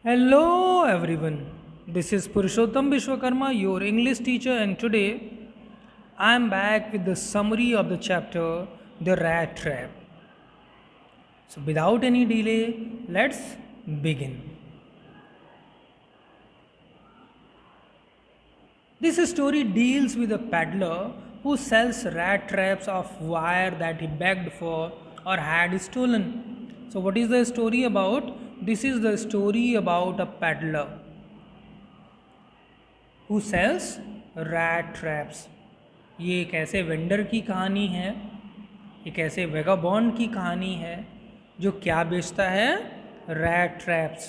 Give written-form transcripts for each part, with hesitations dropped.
Hello everyone. This is Purushottam Vishwakarma, your English teacher, and today I am back with the summary of the chapter The Rat Trap. So, without any delay, let's begin. This story deals with a peddler who sells rat traps of wire that he begged for or had stolen. So, what is the story about? This is the story about a peddler who sells rat traps. ये एक ऐसे vendor की कहानी है, एक ऐसे vagabond की कहानी है जो क्या बेचता है? रैट ट्रैप्स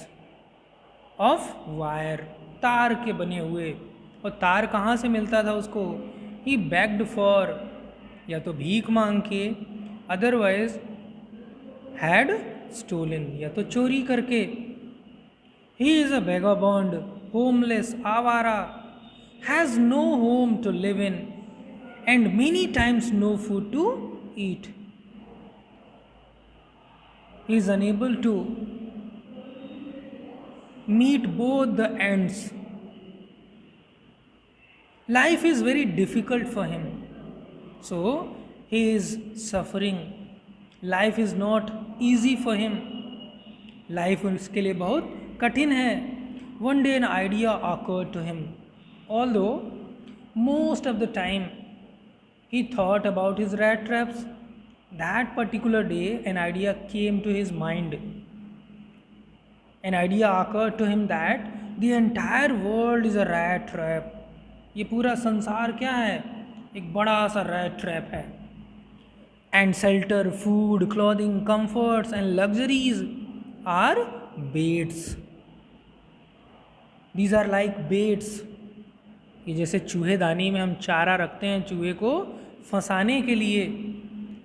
ऑफ वायर, तार के बने हुए। और तार कहाँ से मिलता था उसको? ही बेग्ड फॉर, या तो भीख मांग के, अदरवाइज हैड स्टोलन, या तो चोरी करके। He is a vagabond, homeless, आवारा, has no home to live in and many times no food to eat. He is unable to meet both the ends. Life is very difficult for him, so he is suffering. Life is not easy for him. Life उसके लिए बहुत कठिन है. One day an idea occurred to him. Although most of the time he thought about his rat traps, that particular day an idea came to his mind. An idea occurred to him that the entire world is a rat trap. ये पूरा संसार क्या है? एक बड़ा सा rat trap है. And shelter, food, clothing, comforts and luxuries are baits. These are like baits. ये जैसे चूहेदानी में हम चारा रखते हैं चूहे को फंसाने के लिए,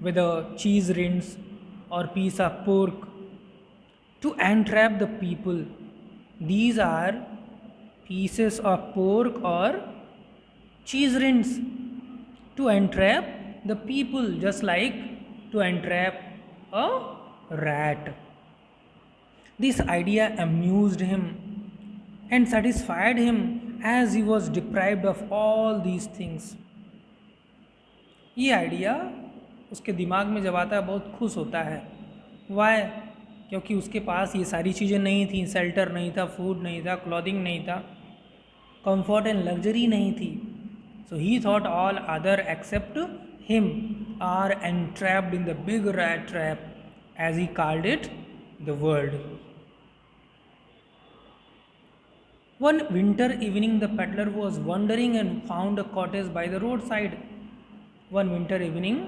विद अ चीज़ रिंस और piece of pork to entrap the people. These are pieces of pork और cheese rinds to entrap the people, just like to entrap a rat. This idea amused him and satisfied him as he was deprived of all these things. ये idea उसके दिमाग में जब आता है बहुत खुश होता है. वाई? क्योंकि उसके पास ये सारी चीज़ें नहीं थी. शेल्टर नहीं था, फूड नहीं था, क्लॉथिंग नहीं था, कंफर्ट एंड लग्जरी नहीं थी. So he thought all other except him are entrapped in the big rat trap, as he called it, the world. One winter evening, the peddler was wandering and found a cottage by the roadside. One winter evening,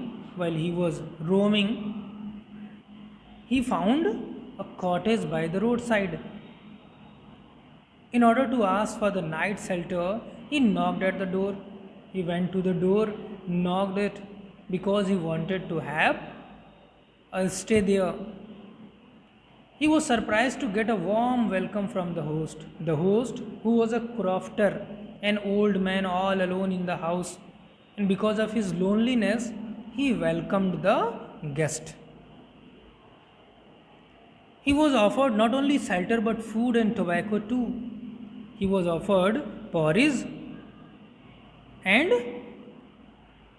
while he was roaming, he found a cottage by the roadside. In order to ask for the night shelter, he knocked at the door. He went to the door, knocked it, because he wanted to have a stay there. He was surprised to get a warm welcome from the host. The host, who was a crofter, an old man all alone in the house, and because of his loneliness, he welcomed the guest. He was offered not only shelter but food and tobacco too. He was offered porridge and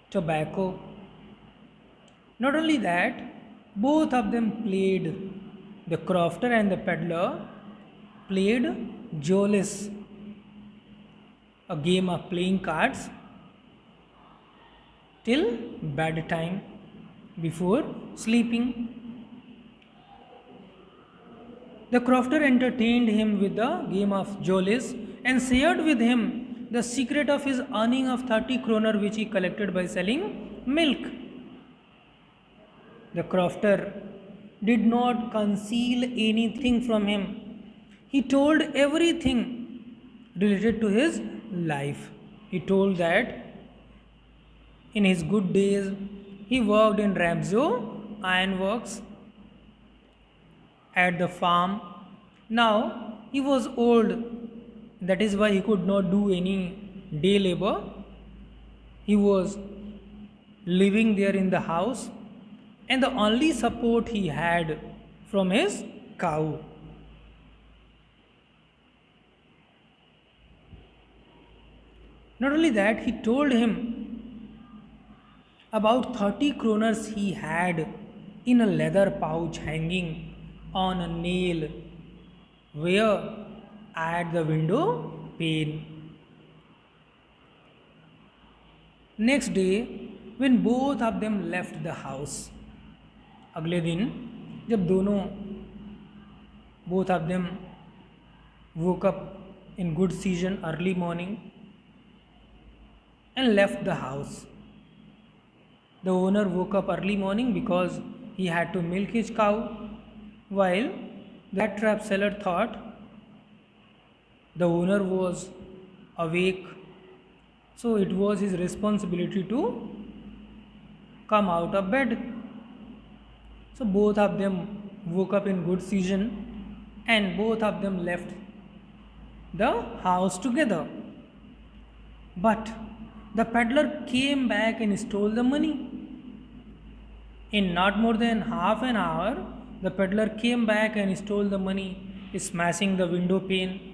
tobacco. Not only that, both of them played. The crofter and the peddler played Jolis, a game of playing cards, till bedtime before sleeping. The crofter entertained him with the game of Jolis and shared with him the secret of his earning of 30 kroner which he collected by selling milk. The crofter did not conceal anything from him. He told everything related to his life. He told that in his good days he worked in Ramsau ironworks at the farm. Now he was old, that is why he could not do any day labor. He was living there in the house, and the only support he had from his cow. Not only that, he told him about 30 kroners he had in a leather pouch hanging on a nail where at the window pane. Next day, when both of them left the house, अगले दिन जब दोनों both of them woke up in good season early morning and left the house. The owner woke up early morning because he had to milk his cow, while that trap seller thought the owner was awake, so it was his responsibility to come out of bed. So both of them woke up in good season and both of them left the house together. But the peddler came back and stole the money. In not more than half an hour, the peddler came back and stole the money, smashing the window pane.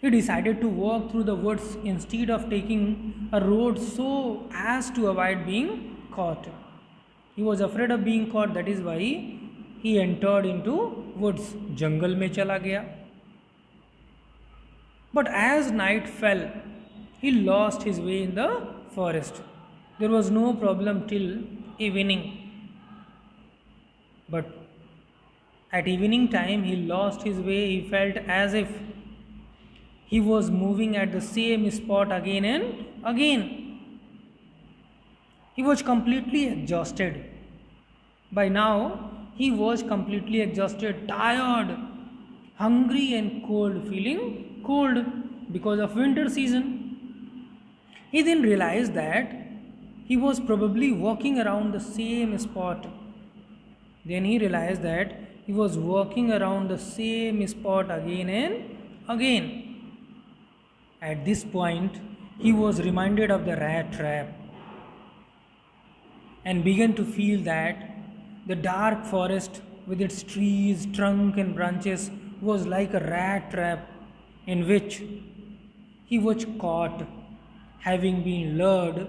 He decided to walk through the woods instead of taking a road so as to avoid being caught. He was afraid of being caught, that is why he entered into woods. जंगल में चला गया. But as night fell, he lost his way in the forest. There was no problem till evening. But at evening time, he lost his way. He felt as if he was moving at the same spot again and again. He was completely exhausted. By now, he was completely exhausted, tired, hungry, and cold, feeling cold because of winter season. He then realized that he was probably walking around the same spot. Then he realized that he was walking around the same spot again and again. At this point, he was reminded of the rat trap and began to feel that the dark forest with its trees, trunk, and branches was like a rat trap in which he was caught, having been lured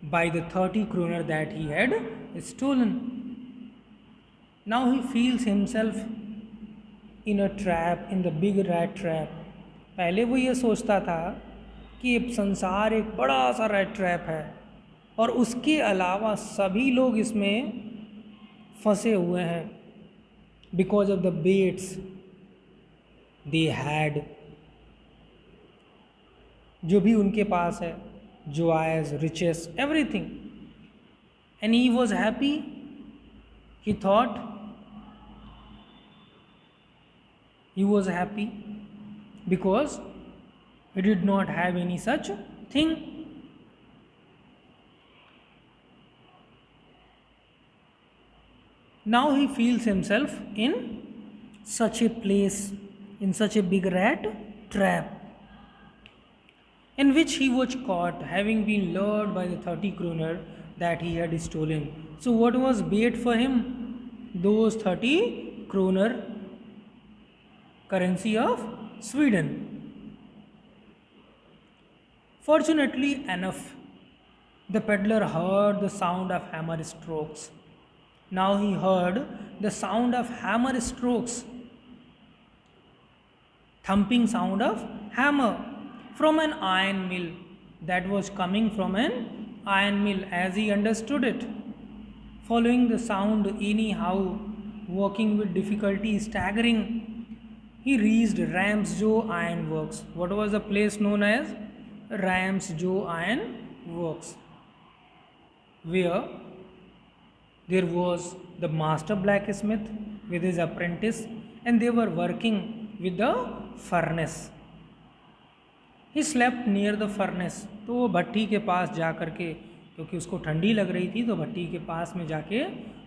by the 30 kroner that he had stolen. Now he feels himself in a trap, in the big rat trap. पहले वो ये सोचता था कि ये संसार एक बड़ा सा रैट ट्रैप है और उसके अलावा सभी लोग इसमें फंसे हुए हैं because of the baits they had, जो भी उनके पास है, joys, riches, everything. And he was happy. He thought he was happy because he did not have any such thing. Now he feels himself in such a place, in such a big rat trap, in which he was caught, having been lured by the 30 kroner that he had stolen. So, what was bait for him? Those 30 kroner, currency of Sweden. Fortunately enough, the peddler heard the sound of hammer strokes. Now he heard the sound of hammer strokes, thumping sound of hammer from an iron mill, that was coming from an iron mill as he understood it. Following the sound anyhow, walking with difficulty, staggering, he reached Ramsjo Iron Works. What was the place known as? Ramsjo Iron Works, where there was the master blacksmith with his apprentice and they were working with the furnace. He slept near the furnace. तो वो भट्टी के पास जा कर के, क्योंकि उसको ठंडी लग रही थी तो भट्टी के पास में जाके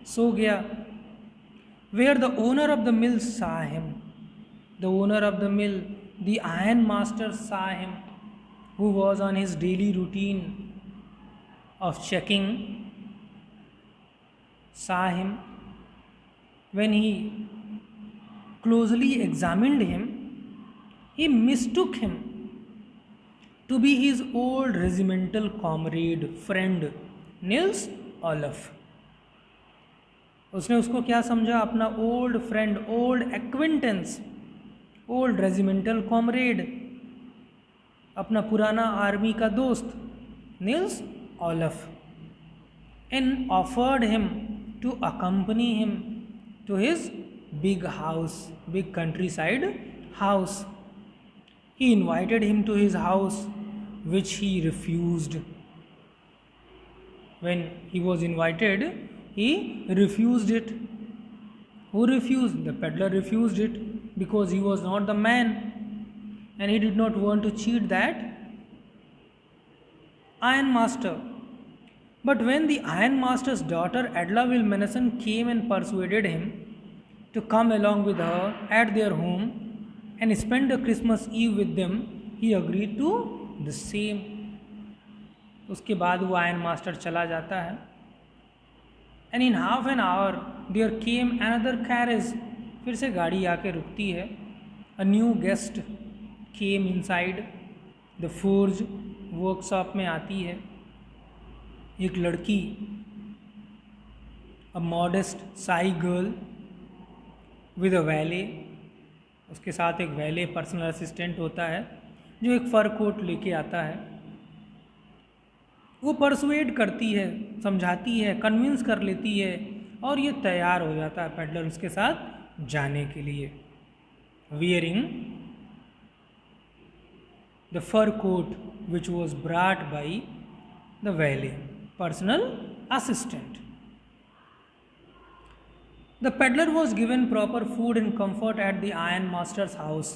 सो गया. Where the owner of the mill saw him. The owner of the mill, the iron master, saw him, who was on his daily routine of checking, saw him. When he closely examined him, he mistook him to be his old regimental comrade, friend, Nils Olaf. उसने उसको क्या समझा? अपना old friend, old acquaintance, old regimental comrade, अपना पुराना army का दोस्त Nils Olof, and offered him to accompany him to his big house, big countryside house. He invited him to his house, which he refused. When he was invited, he refused it. Who refused? The peddler refused it because he was not the man and he did not want to cheat that ironmaster. But when the ironmaster's daughter Edla Wilmenson came and persuaded him to come along with her at their home and spend the Christmas Eve with them, he agreed to the same. उसके बाद वो iron master चला जाता है. And in half an hour there came another carriage. फिर से गाड़ी आके रुकती है. A new guest came inside the forge, workshop में आती है. एक लड़की, a modest shy girl with a valet. उसके साथ एक वैले, पर्सनल असिस्टेंट होता है, जो एक फर कोट लेके आता है. वो परसुएड करती है, समझाती है, कन्विंस कर लेती है और ये तैयार हो जाता है पेडलर उसके साथ जाने के लिए. Wearing the fur coat which was brought by the valet, personal assistant. The peddler was given proper food and comfort at the ironmaster's house.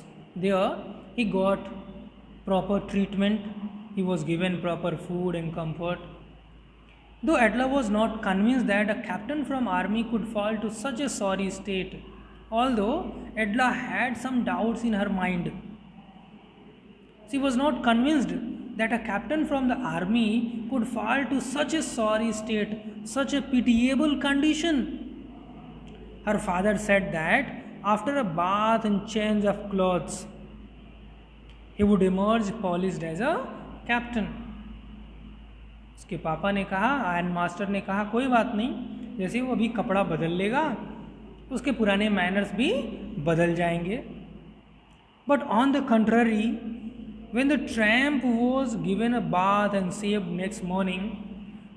There he got proper treatment. He was given proper food and comfort. Though Edla was not convinced that a captain from army could fall to such a sorry state, although Edla had some doubts in her mind, she was not convinced that a captain from the army could fall to such a sorry state, such a pitiable condition. Her father said that after a bath and change of clothes, he would emerge polished as a captain. उसके पापा ने कहा, iron master ने कहा, कोई बात नहीं, जैसे वो अभी कपड़ा बदल लेगा उसके पुराने मैनर्स भी बदल जाएंगे. But on the contrary, when the tramp was given a bath and saved next morning,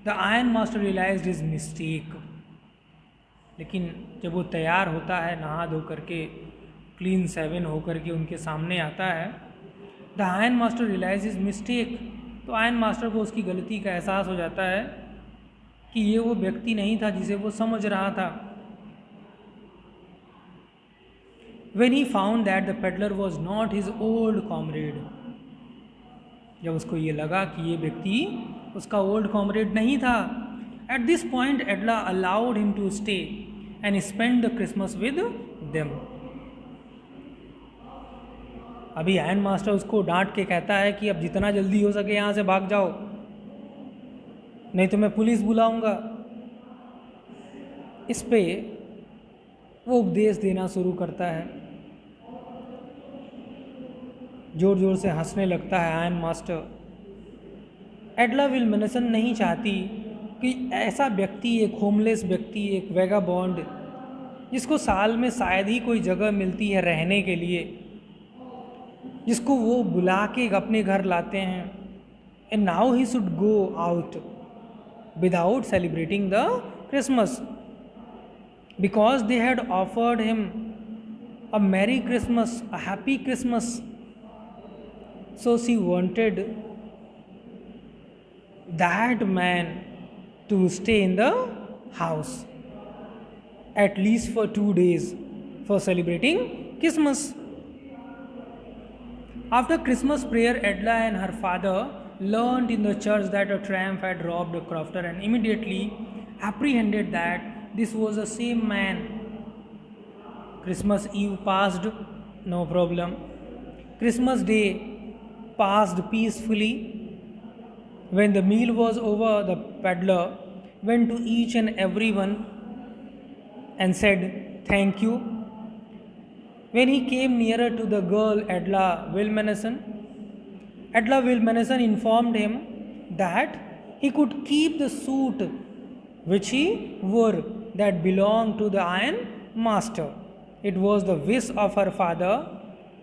the iron master realized his mistake. लेकिन जब वो तैयार होता है, नहा धो करके, क्लीन सेवन होकर के उनके सामने आता है, the iron master realise his mistake. तो आयरन मास्टर को उसकी गलती का एहसास हो जाता है कि ये वो व्यक्ति नहीं था जिसे वो समझ रहा था. When he found that the peddler was not his old comrade, जब उसको ये लगा कि ये व्यक्ति उसका ओल्ड कॉमरेड नहीं था, at this point Edla allowed him to stay and spend the Christmas with them. अभी आयरन मास्टर उसको डांट के कहता है कि अब जितना जल्दी हो सके यहाँ से भाग जाओ, नहीं तो मैं पुलिस बुलाऊंगा. इस पे वो उपदेश देना शुरू करता है. जोर जोर से हंसने लगता है आयरन मास्टर. एडला विल्मेनसन नहीं चाहती कि ऐसा व्यक्ति, एक होमलेस व्यक्ति, एक वेगाबॉन्ड, जिसको साल में शायद ही कोई जगह मिलती है रहने के लिए, जिसको वो बुला के अपने घर लाते हैं, and now he should go out without celebrating the Christmas, because they had offered him a merry Christmas, a happy Christmas. So she wanted that man to stay in the house at least for 2 days for celebrating Christmas. After Christmas prayer, Edla and her father learned in the church that a tramp had robbed a crofter and immediately apprehended that this was the same man. Christmas Eve passed, no problem. Christmas Day passed peacefully. When the meal was over, the peddler went to each and every one and said, "Thank you." When he came nearer to the girl Edla Wilmenson, Edla Wilmanison informed him that he could keep the suit which he wore that belonged to the iron master. It was the wish of her father,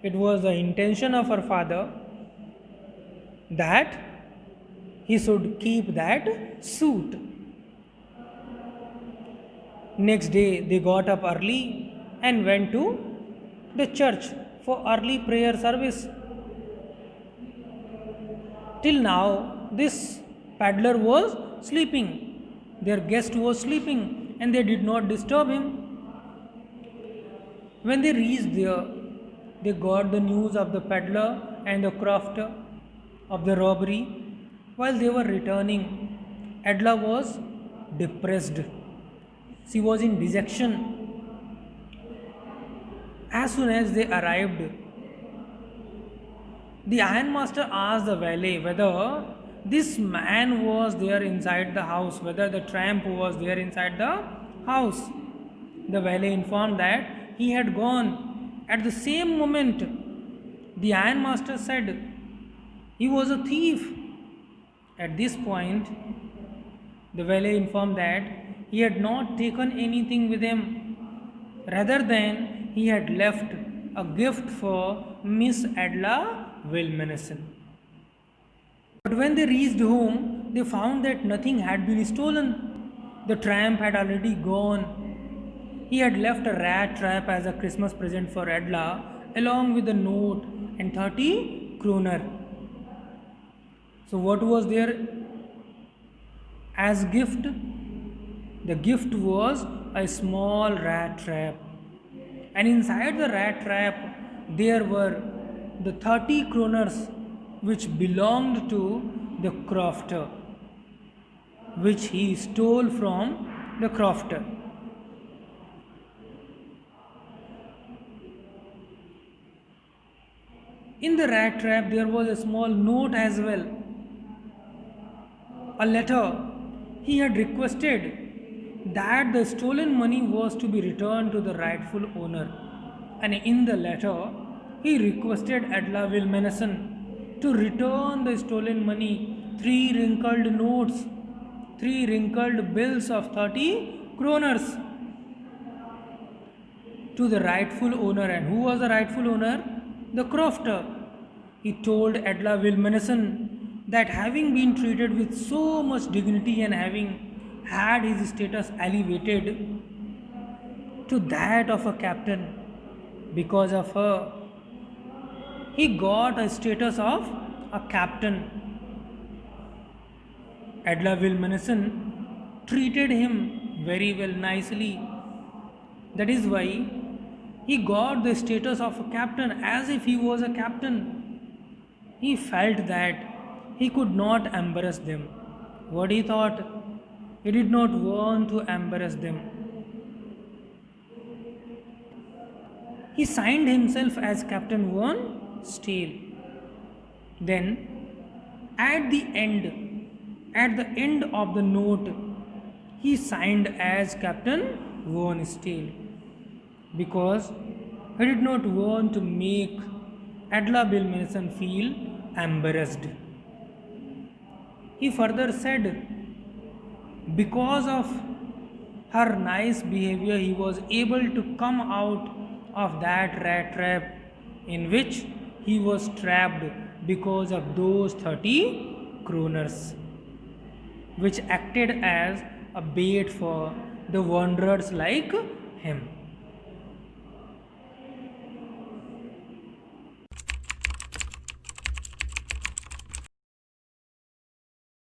it was the intention of her father that he should keep that suit. Next day they got up early and went to the church for early prayer service. Till now, this peddler was sleeping. Their guest was sleeping and they did not disturb him. When they reached there, they got the news of the peddler and the crofter of the robbery. While they were returning, Edla was depressed. She was in dejection. As soon as they arrived, the ironmaster asked the valet whether this man was there inside the house, whether the tramp was there inside the house. The valet informed that he had gone. At the same moment, the ironmaster said he was a thief. At this point, the valet informed that he had not taken anything with him. Rather than he had left a gift for Miss Edla Wilmanison. But when they reached home, they found that nothing had been stolen. The tramp had already gone. He had left a rat trap as a Christmas present for Edla, along with a note and 30 kroner. So, what was there as gift? The gift was a small rat trap, and inside the rat trap there were the 30 kroners which belonged to the crofter, which he stole from the crofter. In the rat trap there was a small note as well, a letter. He had requested that the stolen money was to be returned to the rightful owner, and in the letter he requested Edla Wilmanison to return the stolen money, 3 wrinkled notes, 3 wrinkled bills of 30 kroners, to the rightful owner. And who was the rightful owner? The crofter. He told Edla Wilmanison that having been treated with so much dignity and having had his status elevated to that of a captain, because of her, he got a status of a captain. Edla Wilmanison treated him very well, nicely. That is why he got the status of a captain, as if he was a captain. He felt that he could not embarrass them. What he thought? He did not want to embarrass them. He signed himself as Captain Von Steele. Then, at the end of the note, he signed as Captain Von Steele, because he did not want to make Edla Wilmanison feel embarrassed. He further said, because of her nice behavior, he was able to come out of that rat trap in which he was trapped because of those 30 kroners, which acted as a bait for the wanderers like him.